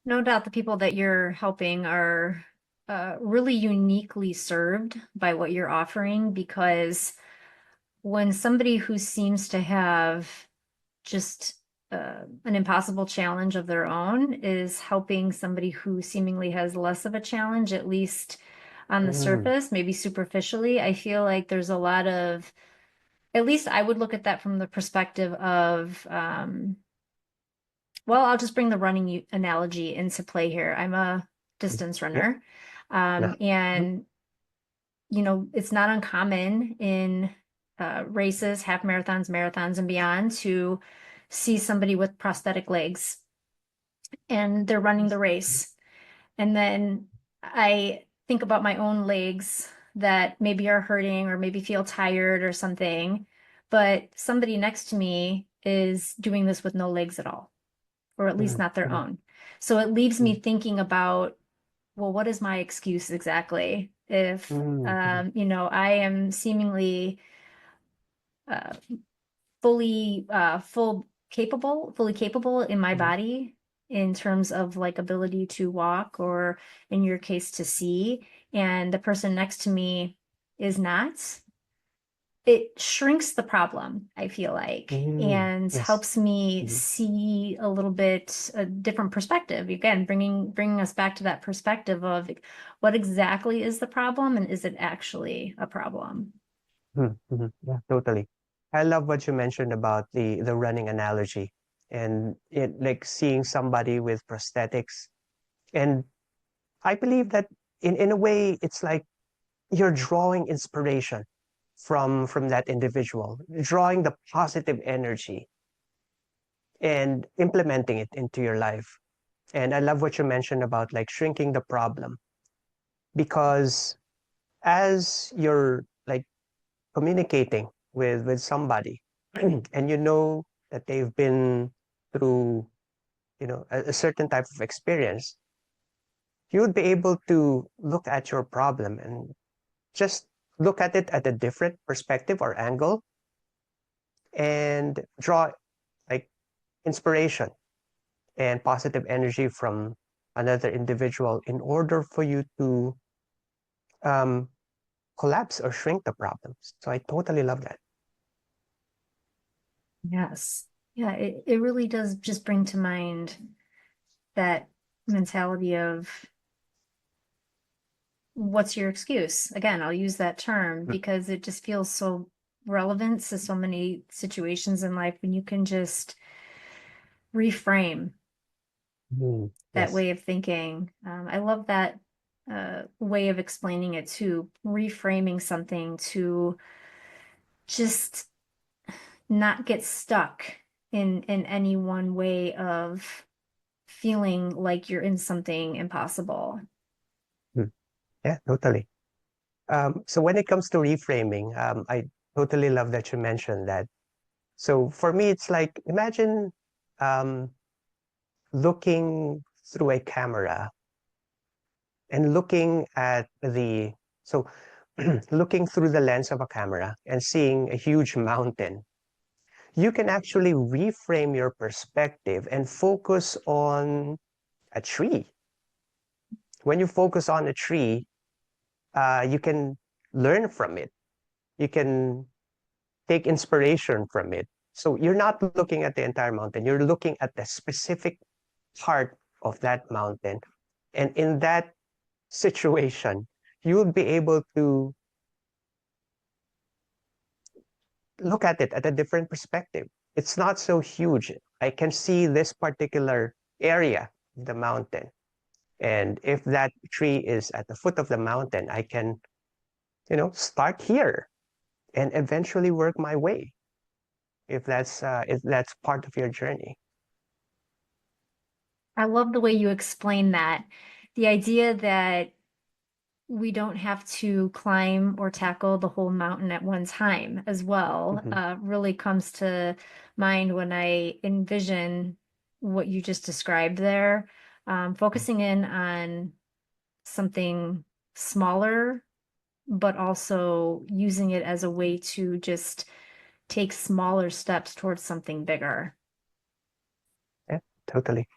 No doubt the people that you're helping are really uniquely served by what you're offering because when somebody who seems to have just an impossible challenge of their own is helping somebody who seemingly has less of a challenge, at least on the Mm, surface, maybe superficially, I feel like there's a lot of, at least I would look at that from the perspective of, well, I'll just bring the running analogy into play here. I'm a distance yeah, runner. no. Mhm, And, it's not uncommon in races, half marathons, marathons, and beyond to see somebody with prosthetic legs and they're running the race. And then I think about my own legs that maybe are hurting or maybe feel tired or something, but somebody next to me is doing this with no legs at all, or at least mhm, not their mhm, own. So it leaves me mhm, thinking about, well, what is my excuse exactly? If, mhm, mhm, I am seemingly uh, fully capable in my mhm, body in terms of like ability to walk or in your case to see, and the person next to me is not. It shrinks the problem, I feel like, mhm. and Yes. helps me Mhm, see a little bit a different perspective. Again, bringing us back to that perspective of like, what exactly is the problem and is it actually a problem? mhm, mhm. Yeah, totally. I love what you mentioned about the running analogy and it like seeing somebody with prosthetics. And I believe that in a way it's like you're drawing inspiration from that individual, drawing the positive energy and implementing it into your life. And I love what you mentioned about like shrinking the problem because as you're like communicating with somebody and you know that they've been through a certain type of experience, you would be able to look at your problem and just look at it at a different perspective or angle and draw like inspiration and positive energy from another individual in order for you to um, collapse or shrink the problems. So I totally love that. Yes. Yeah, it really does just bring to mind that mentality of what's your excuse? Again, I'll use that term because it just feels so relevant to so many situations in life when you can just reframe Mhm. that Yes. way of thinking. I love that way of explaining it too, reframing something to just not get stuck in any one way of feeling like you're in something impossible. Mm. Yeah, totally. So when it comes to reframing, I totally love that you mentioned that. So for me, it's like imagine um, looking through a camera and looking at so looking through the lens of a camera and seeing a huge mountain. You can actually reframe your perspective and focus on a tree. When you focus on a tree, you can learn from it. You can take inspiration from it. So you're not looking at the entire mountain, you're looking at the specific part of that mountain. And in that situation, you will be able to look at it at a different perspective. It's not so huge. I can see this particular area of the mountain. And if that tree is at the foot of the mountain, I can, start here and eventually work my way if that's part of your journey. I love the way you explain that. The idea that we don't have to climb or tackle the whole mountain at one time as well, Mhm. really comes to mind when I envision what you just described there. Focusing in on something smaller, but also using it as a way to just take smaller steps towards something bigger. Yeah, totally.